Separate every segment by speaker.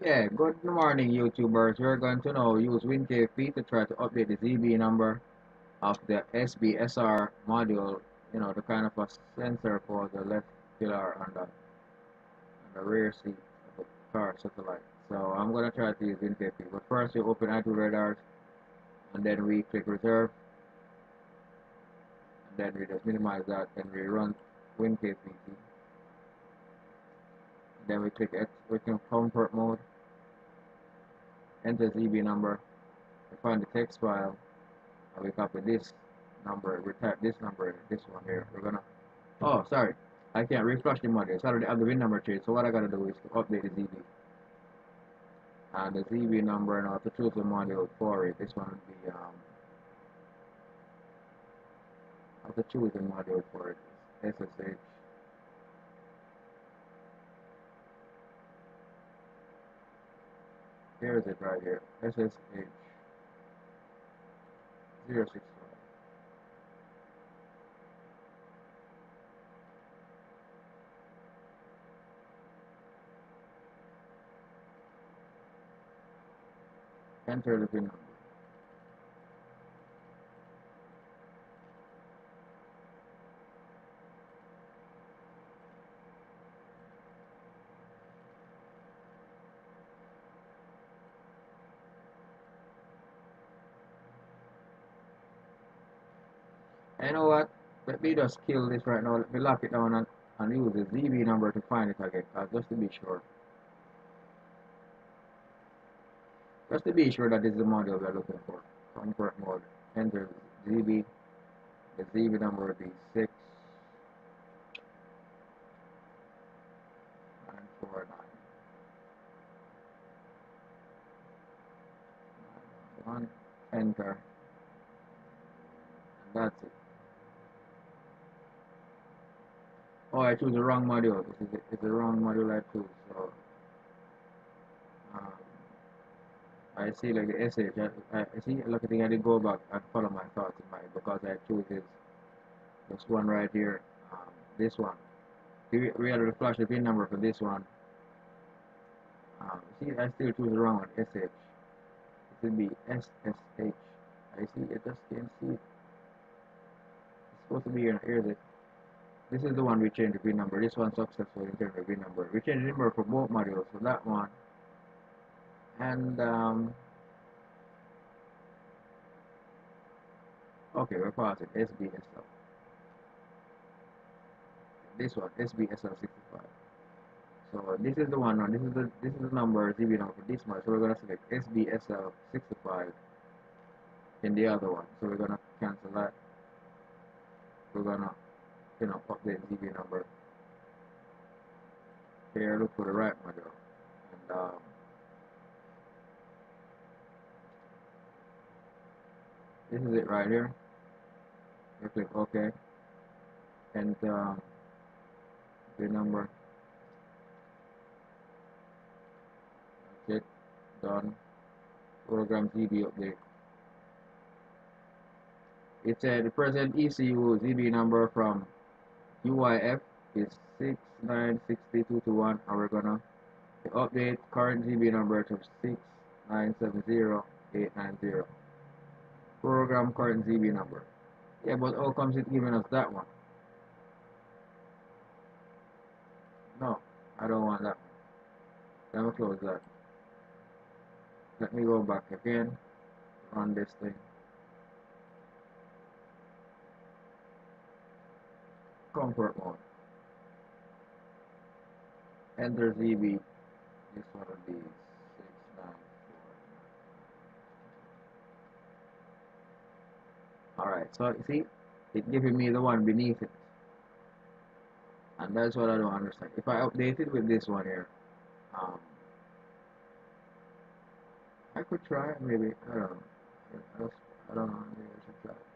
Speaker 1: Yeah, good morning YouTubers. We're going to now use WinKFP to try to update the ZB number of the SBSR module, the kind of a sensor for the left pillar on the rear seat of the car satellite. So I'm going to try to use WinKFP. But first we open iTunes radars and then we click reserve and then we just minimize that and we run WinKFP. Then we click comfort mode, enter ZB number, we find the text file, and we copy this number, we type this number, this one here. We're gonna, oh, sorry, I can't refresh the module. It's already have the VIN number change. So what I gotta do is to update the ZB. And the ZB number now to choose the module for it. This one would be, I have to choose the module for it. SSH. Here is it right here. SSH 065. Enter the VIN number. And you know what? Let me just kill this right now. Let me lock it down and use the ZB number to find it again. Just to be sure. Just to be sure that this is the module we're looking for. Comfort mode. Enter ZB. The ZB number would be 6949. Enter. And that's it. Oh, I choose the wrong module. It's the wrong module I choose. So um, I see like the SH. I see. Look, I think I did go back and follow my thoughts in mind because I choose this one right here. This one. We had to flash the pin number for this one. See, I still choose the wrong one. SH. It should be SSH. I see. I just can't see it. It's supposed to be here. Here's it. This is the one we changed the pin number. This one successful in terms of pin number. We changed the number for both modules. So that one. And okay, we're passing SBSL. This one, SBSL 65. So this is the one. This is the number ZB number for this one. So we're gonna select SBSL 65 in the other one. So we're gonna cancel that. We're gonna update ZB number. Here, look for the right module. And this is it right here. We click OK. And the number. That's it. Done. Program ZB update. It said the present ECU ZB number from UIF is 6960221, and we're gonna update current ZB number to 6970890. Program current ZB number. Yeah, but how comes it giving us that one? No, I don't want that one. Let me close that. Let me go back again. Run this thing. Comfort mode. Enter ZB. This one will be 694. Alright, so you see, it's giving me the one beneath it. And that's what I don't understand. If I update it with this one here, I could try it maybe. I don't know. I don't know. Maybe I should try it.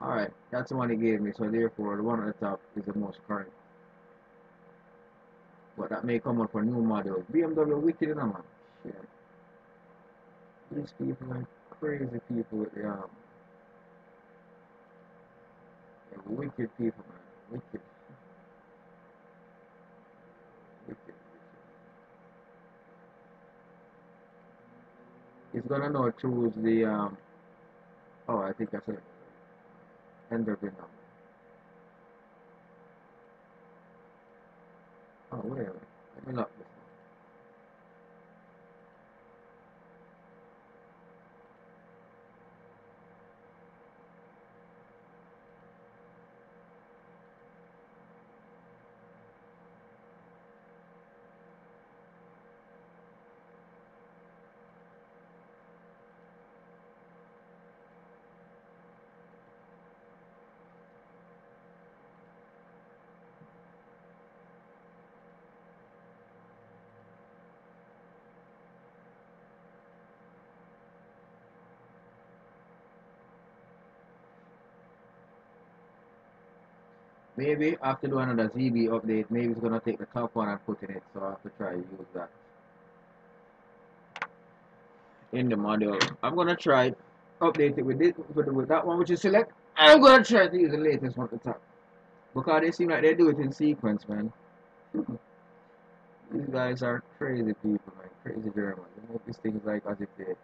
Speaker 1: Alright, that's the one he gave me, so therefore the one at the top is the most current. But that may come up for new models. BMW wicked in a man. Shit. These people are crazy people with they're wicked people, man. Wicked. Wicked. It's gonna now choose the oh, I think I said enter pin number. Oh, wait. Let me lock this. Maybe I have to do another ZB update. Maybe it's gonna take the top one and put in it, so I have to try to use that in the module. I'm gonna try update it with this with that one which is select. I'm gonna try to use the latest one at the top because they seem like they do it in sequence, man. These guys are crazy people, man. Crazy Germans. They make these things like as if they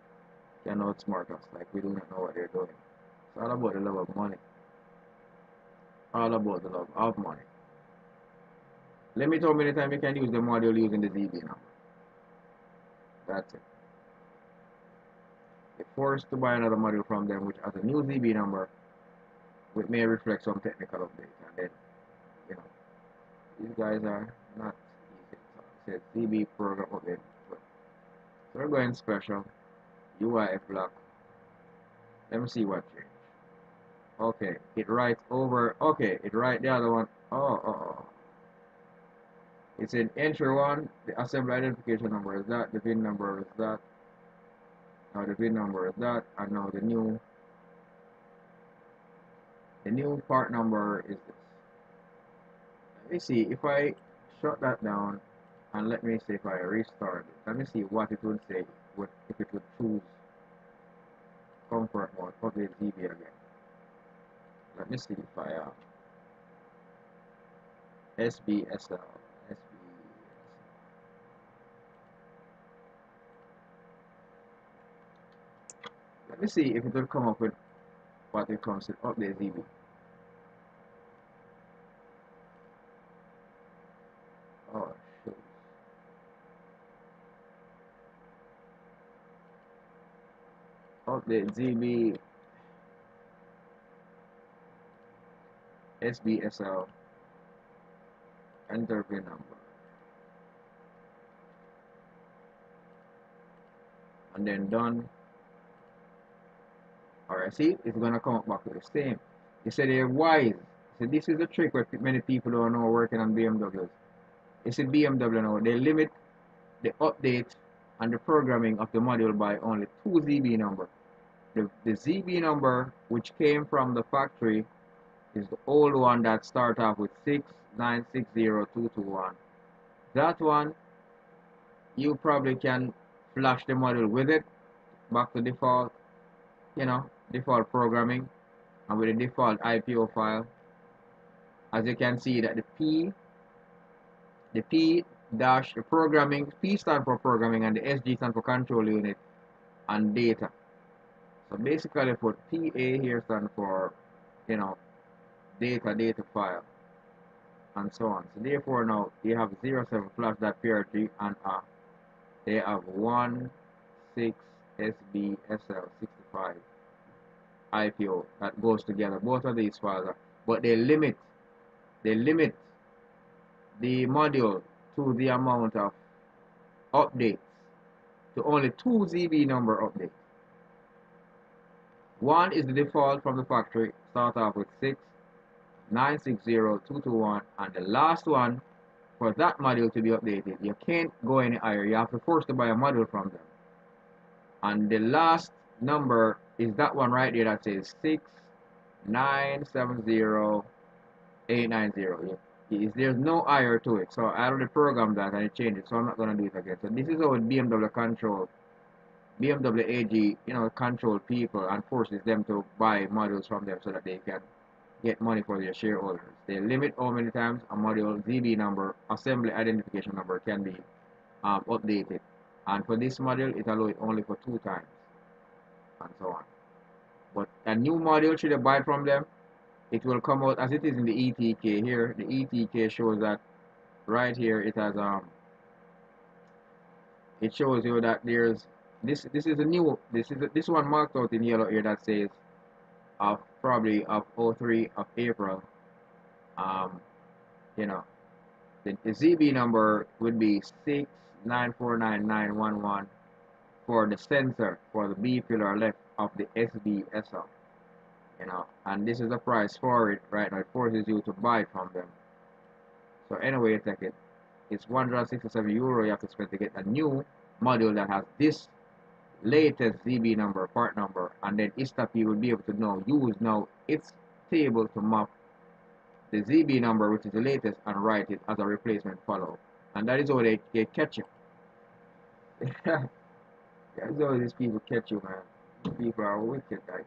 Speaker 1: can outsmart us, like we do not know what they're doing. It's all about the love of money. All about the love of money. Limit how many times you can use the module using the ZB number. That's it. You're forced to buy another module from them which has a new ZB number, which may reflect some technical updates. And then, you know, these guys are not easy. So it says ZB program update. So we're going special. UIF block. Let me see what changed. Okay, it writes over. Okay, it write the other one. Oh. It's in entry one. The assembly identification number is that. The VIN number is that. Now the VIN number is that. And now the new part number is this. Let me see if I shut that down and let me see if I restart it. Let me see what it would say if it would choose comfort mode. Update ZB again. Let me see if I SBSL. Let me see if it will come up with what it comes with update ZB. Oh shoot. Update ZB SBSL enter VIN number. And then done. Alright, see, it's gonna come up back with the same. You said they're wise. So this is the trick where many people don't know working on BMWs. You see BMW now, they limit the update and the programming of the module by only 2 ZB number. The ZB number which came from the factory is the old one that starts off with 6960221. That one you probably can flash the module with it back to default, you know, default programming, and with the default IPO file. As you can see that the P dash the programming, P stands for programming and the SG stands for control unit and data. So basically for PA here stands for, you know, data file and so on. So therefore now you have 07 flash.prg and they have 16 SBSL 65 IPO that goes together. Both of these files are, but they limit the module to the amount of updates to only 2 ZB number updates. One is the default from the factory, start off with 6960221, and the last one for that module to be updated, you can't go any higher. You have to force to buy a module from them. And the last number is that one right there that says 6970890. There's no higher to it. So I already programmed that and it changed it, so I'm not gonna do it again. So this is how BMW control, BMW AG, you know, control people and forces them to buy modules from them so that they can get money for their shareholders. They limit how many times a module ZB number, assembly identification number, can be updated. And for this module, it allows it only for 2 times. and so on. But a new module, should you buy it from them, it will come out as it is in the ETK here. The ETK shows that right here it has it shows you that there's this is a new this one marked out in yellow here that says of probably of 03 of April. um you know, the ZB number would be 6949911 for the sensor for the B pillar left of the SBSL, you know, and this is the price for it right now. It forces you to buy it from them. So anyway, take it. It's €167 you have to spend to get a new module that has this latest ZB number, part number, and then ISTAP will be able to know use now its table to map the ZB number, which is the latest, and write it as a replacement follow. And that is how they catch you. That's how these people catch you, man. These people are wicked, like.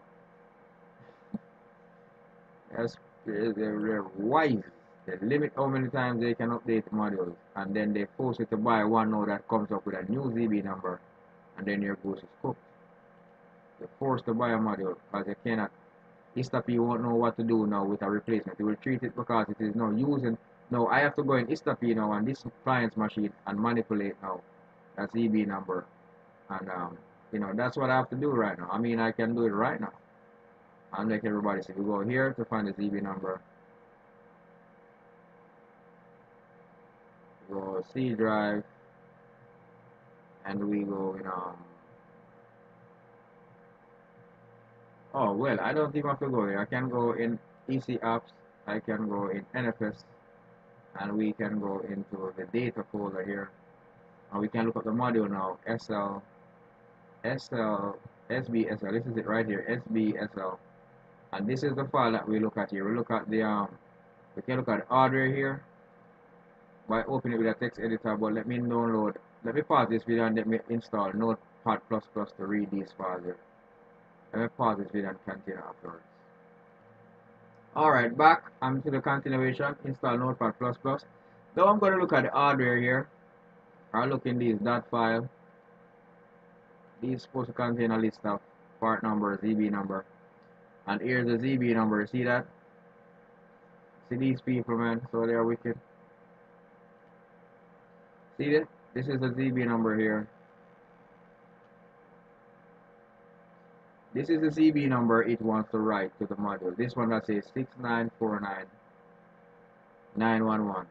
Speaker 1: That's, they're wise. They limit how many times they can update modules, and then they force you to buy one now that comes up with a new ZB number, and then your goose is cooked. You're forced to buy a module because you cannot. ISTAP won't know what to do now with a replacement. It will treat it because it is now using. Now I have to go in ISTAP now on this client's machine and manipulate now that ZB number, and you know, that's what I have to do right now. I mean, I can do it right now. I'm like everybody say, we go here to find the ZB number. We go C drive, and we go in oh well, I don't even have to go here. I can go in EC apps. I can go in NFS, and we can go into the data folder here, and we can look at the module now. SBSL. This is it right here. SBSL. And this is the file that we look at here. We look at the we can look at the hardware here by opening it with a text editor. But let me pause this video and let me install Notepad++ to read these files here. Let me pause this video and continue afterwards. Alright, back. I'm to the continuation. Install Notepad++. Now I'm going to look at the hardware here. I'll look in these .file. These supposed to contain a list of part number, ZB number. And here's the ZB number. See that? See these people, man? So they're wicked. See that? This is the ZB number here. This is the ZB number it wants to write to the module. This one that says 6949911.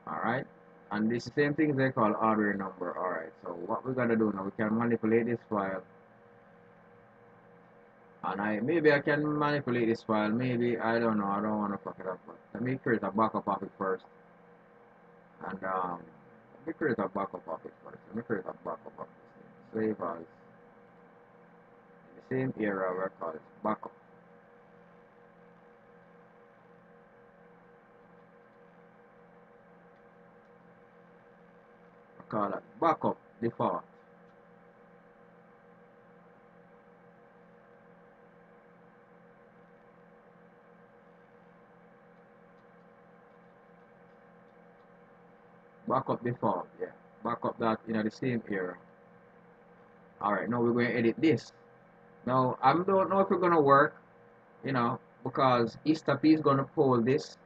Speaker 1: Alright? And this is the same thing they call hardware number. Alright, so what we're gonna do now, we can manipulate this file. And maybe I can manipulate this file, maybe, I don't know, I don't want to fuck it up, but let me create a backup of it first. And let me create a backup of it first. Let me create a backup of this thing. Save as in the same area where I call it backup. I call it backup default. Backup default, yeah. Backup that in the same area. Alright, now we're going to edit this. Now, I don't know if it's going to work, you know, because ISTAP is going to pull this.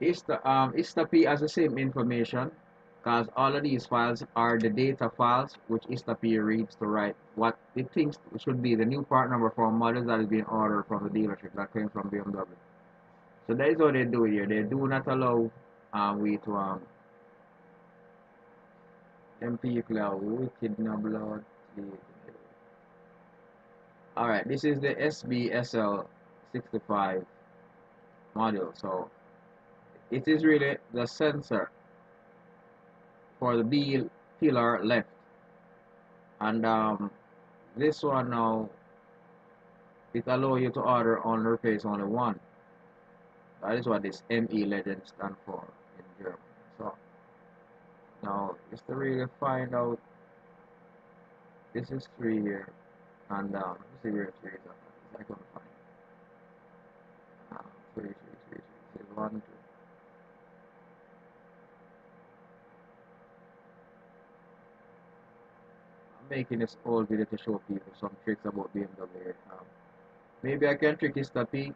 Speaker 1: ISTAP has the same information, because all of these files are the data files, which ISTAP reads to write what it thinks should be the new part number for models that is being ordered from the dealership that came from BMW. So that is what they do here. They do not allow we to them people are wicked no blood. Alright, this is the SBSL 65 module. So it is really the sensor for the B pillar left. And this one now, it allows you to order on replace only one. That is what this ME legend stands for in German. So now, just to really find out, this is 3 here, and let's see where 3 is. I couldn't find it. 3. This is 1, 2. making this whole video to show people some tricks about BMW. Maybe I can trick Mr. P.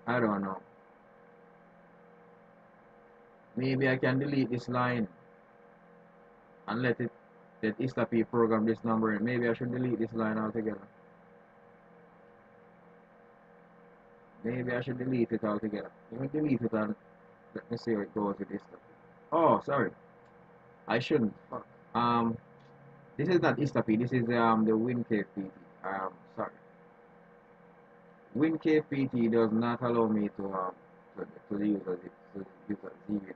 Speaker 1: I don't know. Maybe I can delete this line and let Mr. P program this number in. Maybe I should delete this line altogether. Maybe I should delete it altogether. Let me delete it and let me see how it goes with this stuff. Oh, sorry. I shouldn't. Fuck. This is not Istapy. This is the WINKFPT. Sorry. WINKFPT does not allow me to use a ZV number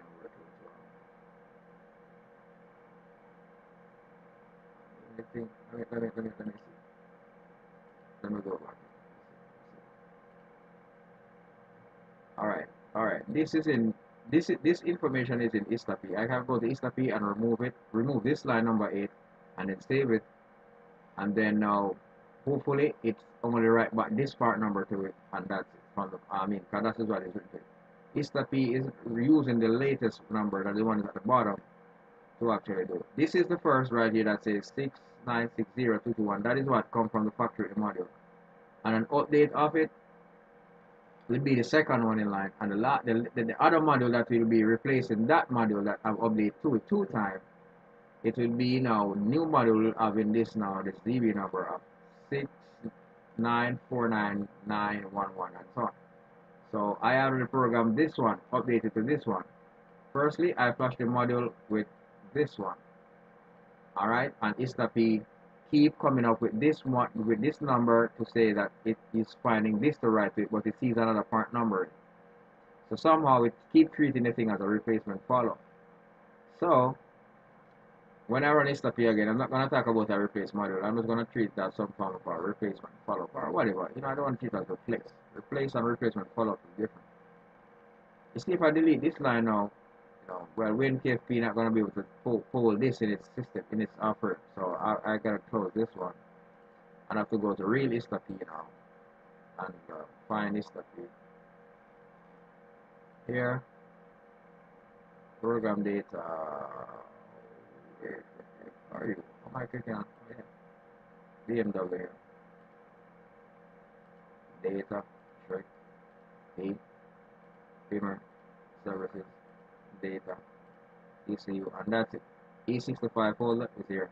Speaker 1: let me see. Let me go back. Alright. This information is in Istapy. I can go to Istapy and remove this line number 8 and then save it, and then now hopefully it's only write back this part number to it, and that's it from the because that is what is written. Istapy is using the latest number, that the one is at the bottom, to actually do it. This is the first right here that says 6960221. That is what comes from the factory module, and an update of it will be the second one in line, and the other module that will be replacing that module that I've updated to it 2 times. It will be now new module having this ZB number of 6949911 and so on. So I already programmed this one, updated to this one. Firstly, I flash the module with this one. Alright, and Istapy keep coming up with this number to say that it is finding this to write to it, but it sees another part number. So somehow it keep treating the thing as a replacement follow. So when I run Istapy again, I'm not going to talk about a replace module. I'm just going to treat that some form of a replacement follow or whatever. I don't want to treat it as replace. Replace and replacement follow is different. You see, if I delete this line now, well, WinKFP not going to be able to pull this in its system, in its offer. So I got to close this one. And I have to go to real Istapy now and find Istapy. Here, program data. Where are you? How am I clicking on? BMW. Data, check, A, Beamer, services, data, ECU, and that's it. E65 folder is here.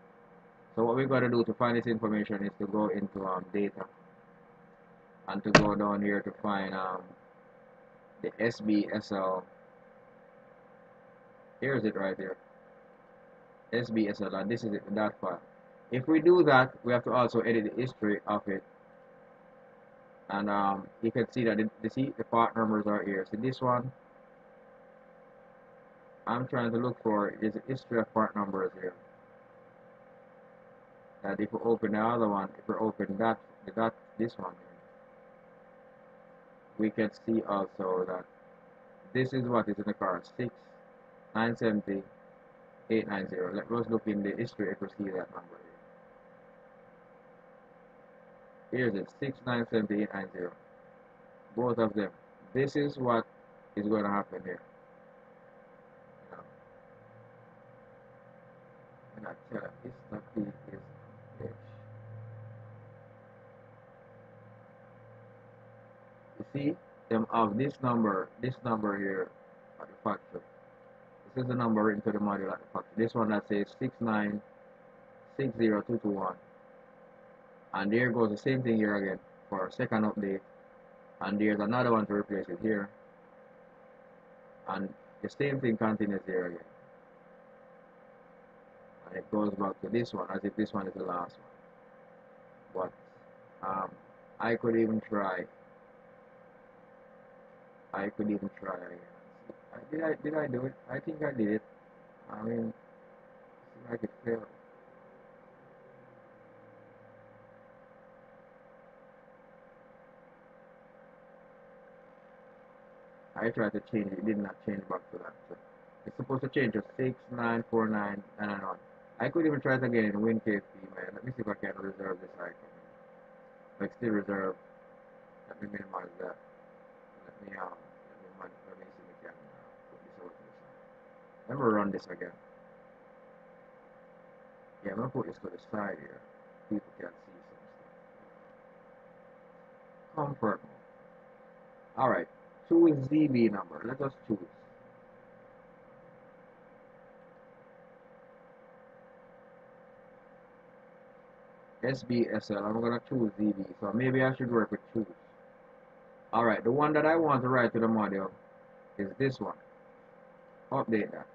Speaker 1: So what we got to do to find this information is to go into data and to go down here to find the SBSL. Here's it right here. SBSL, and this is it, that file. If we do that, we have to also edit the history of it. And you can see that the part numbers are here. So this one, I'm trying to look for is the history of part numbers here. That if we open the other one, if we open this one here, we can see also that this is what is in the car, 6970890. Let's look in the history if we see that number here. Here's it, 6970890. Both of them. This is what is going to happen here. And I tell you, it's not is bitch. You see them of this number here at the factory. This is the number written to the module at the factory. This one that says 6960221. And there goes the same thing here again for a second update. And there's another one to replace it here. And the same thing continues here again. And it goes back to this one as if this one is the last one. But I could even try. Again. Did I do it? I think I did it. I mean, I could fail. I tried to change it. It did not change back to that. So it's supposed to change to 6949 and on. I could even try it again in WinKFP, man. Let me see if I can reserve this icon. Like still reserve. Let me minimize that. Let me see if we can put this over to the side. Let me run this again. Yeah, I'm gonna put this to the side here. People can see some stuff. Comfort mode. Alright. Choose ZB number. Let us choose. SBSL. I'm gonna choose ZB. So maybe I should work with choose. Alright, the one that I want to write to the module is this one. Update that.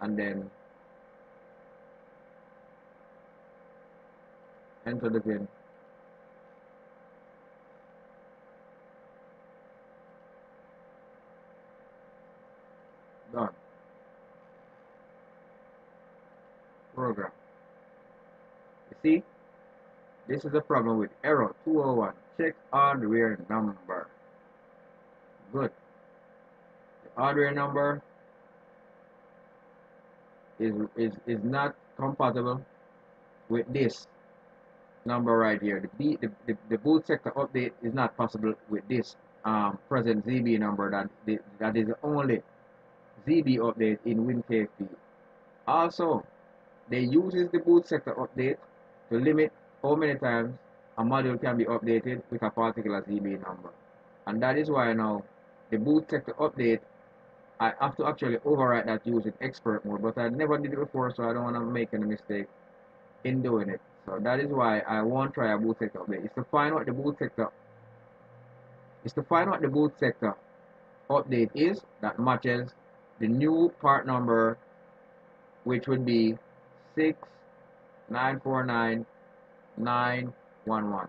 Speaker 1: And then enter the pin. Done. Program. You see? This is the problem with error 201. Check hardware number. Good. The hardware number is not compatible with this number right here. The boot sector update is not possible with this present ZB number that is the only ZB update in WinKFP. Also, they uses the boot sector update to limit how many times a module can be updated with a particular ZB number. And that is why now the boot sector update, I have to actually overwrite that using expert mode, but I never did it before, so I don't want to make any mistake in doing it. So that is why I won't try a boot sector update. It's to find what the boot sector update is that matches the new part number, which would be 6949911,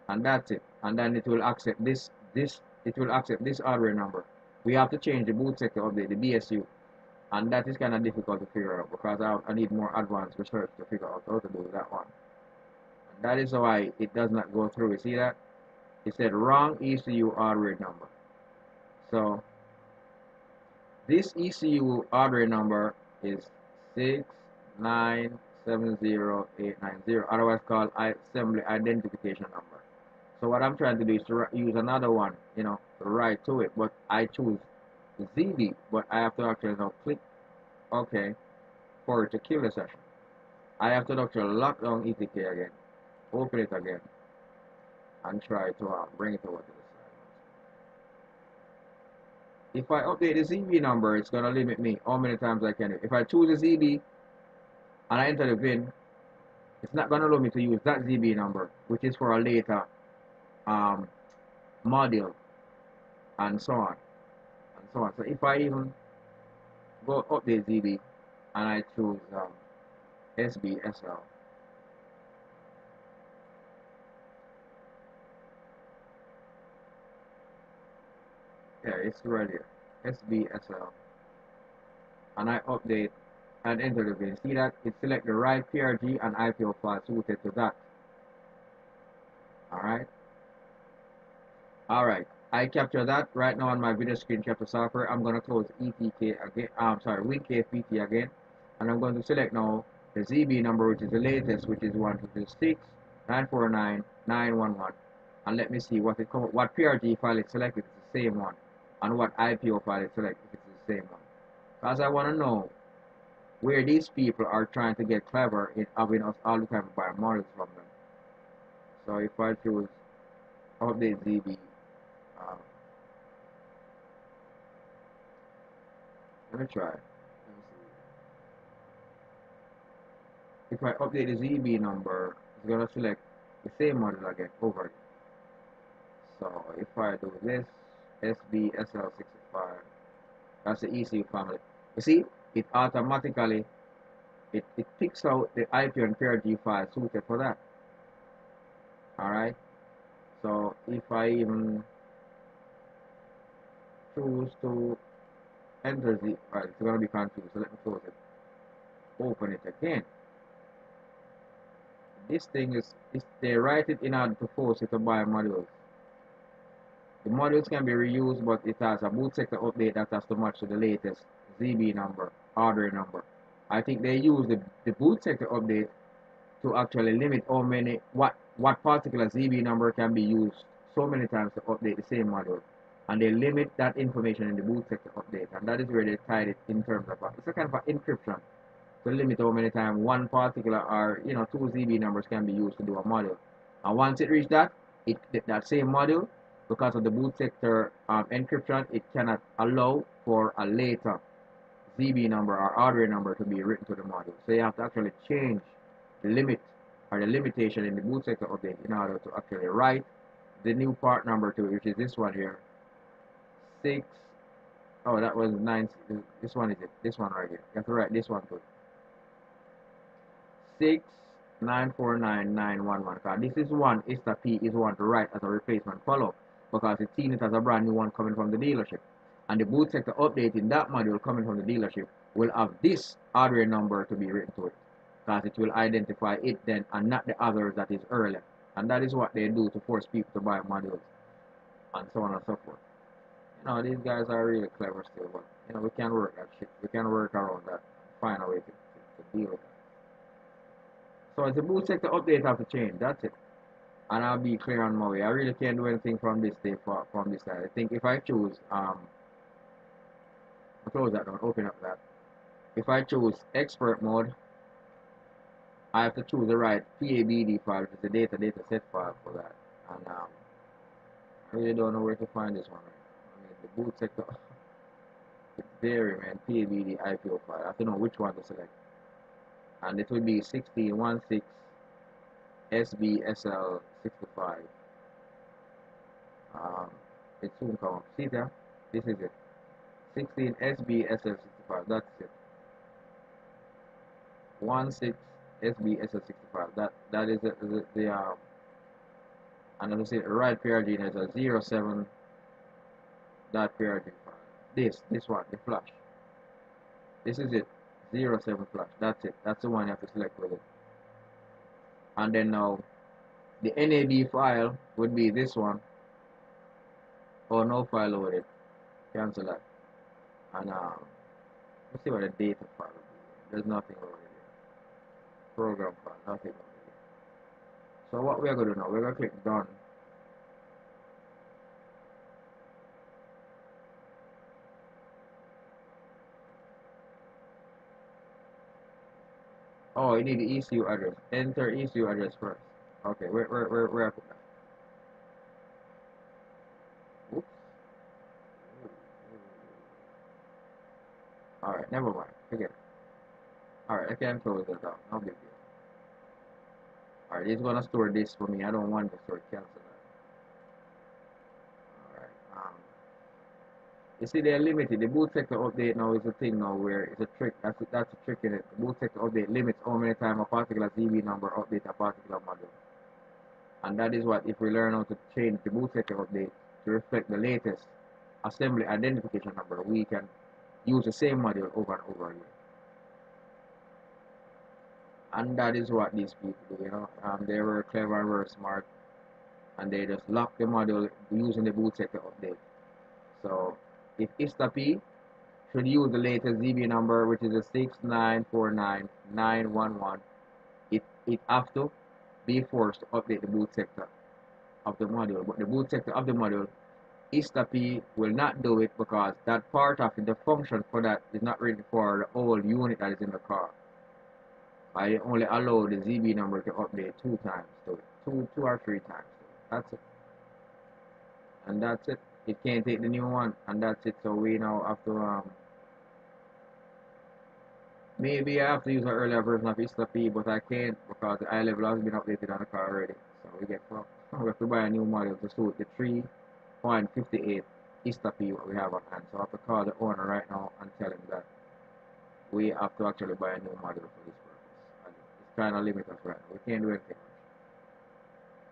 Speaker 1: and that's it. And then it will accept this hardware number. We have to change the boot sector update, the BSU, and that is kind of difficult to figure out because I need more advanced research to figure out how to do that one. And that is why it does not go through. You see that? It said wrong ECU hardware number. So this ECU hardware number is 6970890, otherwise called assembly identification number. So what I'm trying to do is to use another one, to write to it, but I choose ZB, but I have to actually now click OK for it to kill the session. I have to actually lock down ETK again, open it again, and try to bring it over to the side. If I update the ZB number, it's going to limit me how many times I can do. If I choose a ZB and I enter the VIN, it's not going to allow me to use that ZB number, which is for a later module, and so on, and so on. So if I even go update ZB and I choose SBSL, yeah, it's right here, SBSL, and I update and enter the VIN. See that? It select the right PRG and IPO file suited to that. Alright, I capture that right now on my video screen capture software. I'm going to close ETK again, WINKFPT again, and I'm going to select now the ZB number, which is the latest, which is 156.949.911, and let me see what PRG file it selected. It's the same one, and what IPO file it selected. It's the same one, because I want to know where these people are trying to get clever in having us all the time buy models from them. So if I choose update ZB, let me try. Let me see. If I update the ZB number, it's gonna select the same model again over it. So if I do this SBSL65, that's the ECU family. You see, it automatically it picks out the IP and PRG file suited for that. Alright. So if I even choose to enter the right, it's gonna be confused. So let me close it. Open it again. This thing is they write it in order to force it to buy modules. The modules can be reused, but it has a boot sector update that has to match to the latest ZB number, hardware number. I think they use the boot sector update to actually limit how many what particular ZB number can be used so many times to update the same module, and they limit that information in the boot sector update, and that is where they tied it in terms of it's a kind of an encryption to limit how many times one particular or two ZB numbers can be used to do a module. And once it reaches that, that same module, because of the boot sector encryption, it cannot allow for a later ZB number or hardware number to be written to the module. So you have to actually change the limit or the limitation in the boot sector update in order to actually write the new part number to it, which is this one here. 6. Oh, that was 9. This one is it. This one right here. You have to write this one to it. 6949911. Because this is one, ISTA P is one to write as a replacement follow, because it's seen it as a brand new one coming from the dealership. And the boot sector update in that module coming from the dealership will have this hardware number to be written to it, because it will identify it then and not the others that is earlier. And that is what they do to force people to buy modules and so on and so forth. These guys are really clever still, but we can work that shit. We can work around that, find a way to deal with that. So it's a boot sector update have to change. That's it. And I'll be clear on my way. I really can't do anything from this day from this side. I think if I choose I'll close that down, open up that. If I choose expert mode, I have to choose the right PABD file, which is the data set file for that. And I really don't know where to find this one. I mean, the boot sector, it's very, man, PABD IPO file. I have to know which one to select. And it would be 1616 SBSL 65. It soon come up. See there? This is it. 16 SBSL 65. That's it. 16 SBSL 65. That is the and as I say, the right PRG is a 07 .prg file. This one, the flash. This is it. 07 flash. That's it. That's the one you have to select with it. And then now the NAB file would be this one. Oh, no file loaded. Cancel that. And let's see what the data file would be. There's nothing loaded here. Program file, nothing loaded here. So what we're gonna do now, we're gonna click done. Oh, you need the ECU address. Enter ECU address first. Okay, where I put that? Oops. Alright, never mind. Forget it. Alright, I can close that out. No big deal. Alright, it's gonna store this for me. I don't want to store it. Cancel that. Alright. You see, they're limited. The boot sector update now is a thing now where it's a trick. That's a trick in it. The boot sector update limits how many times a particular ZB number update a particular module. And that is what, if we learn how to change the boot sector update to reflect the latest assembly identification number, we can use the same module over and over again. And that is what these people do, they were clever and very smart, and they just lock the module using the boot sector update. So if ISTA P should use the latest ZB number, which is a 6949911, it have to be forced to update the boot sector of the module. But the boot sector of the module, ISTA P will not do it, because that part of it, the function for that is not written for the whole unit that is in the car. I only allow the ZB number to update 2 times to it, two or 3 times. That's it. And that's it. It can't take the new one, and that's it. So we now have to maybe I have to use an earlier version of ISTA P, but I can't, because the eye level has been updated on the car already. So we get fucked. We have to buy a new model to suit the 3.58 ISTA P what we have on hand. So I have to call the owner right now and tell him that we have to actually buy a new model for this purpose. And it's kind of limited right now. We can't do anything.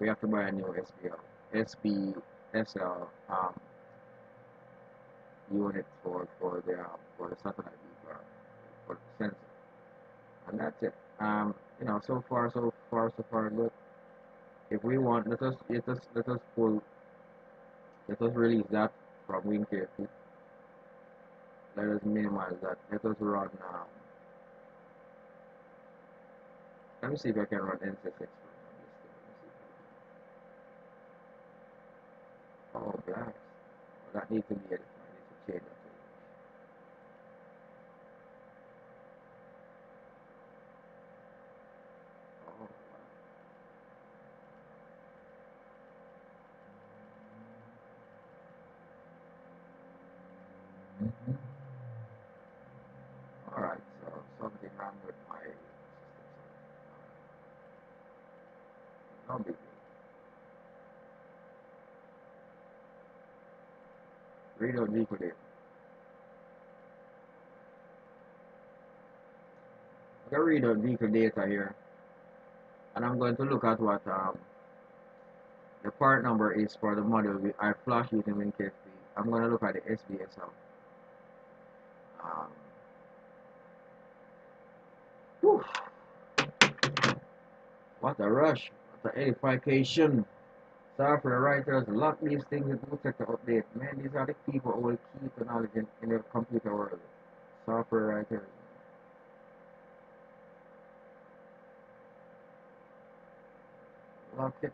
Speaker 1: We have to buy a new SBSL unit for the satellite view for the sensor, and that's it. So far so good. If we want, let us release that from WINKFPT. Let us minimize that. Let us run. Let me see if I can run NCSX. Oh, blast. That needs to be edited. I need to change that. on with my system. No big deal. Read out deeper data. I'm going to read out deeper data here, and I'm going to look at what the part number is for the model I flash using WINKFPT. I'm going to look at the SBSL. Whew, what a rush! What a edification! Software writers lock these things in protect the update. Man, these are the people who will keep the knowledge in the computer world. Software writers. Lock it.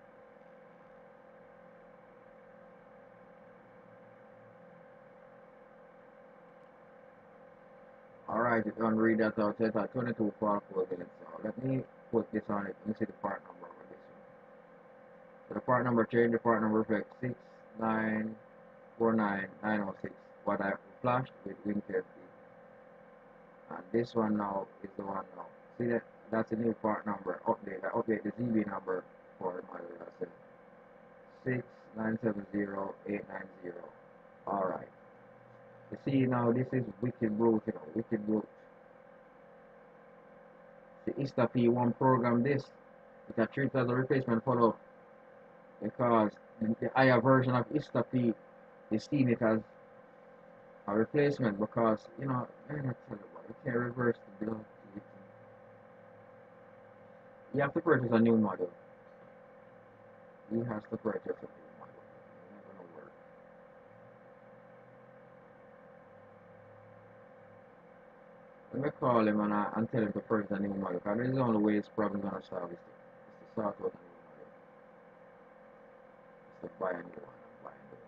Speaker 1: Alright, it's gonna read that out. It's at 22:44 minutes. So let me put this on it. Let me see the part number for this one. So the part number change, the part number reflects 6949906. What I flashed with WINKFPT. And this one now is the one now. See that? That's a new part number. Update. I update the ZB number for the model. That's it. 6970890. Alright. You see now this is wicked brute, you know, wicked brute. The ISTA P1 program this. It a treated as a replacement follow because the higher version of ISTA P is seen it as a replacement because, you know, man, I tell you what, you can't reverse the bill. You have to purchase a new model. You have to purchase a new model. It's not gonna work. Let me call him and tell him to purchase a new model because this is the only way this problem is gonna solve it. It's to sort out a new model. It's to buy a new one and buy a new one.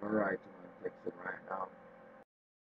Speaker 1: Alright, I'm gonna text him right now.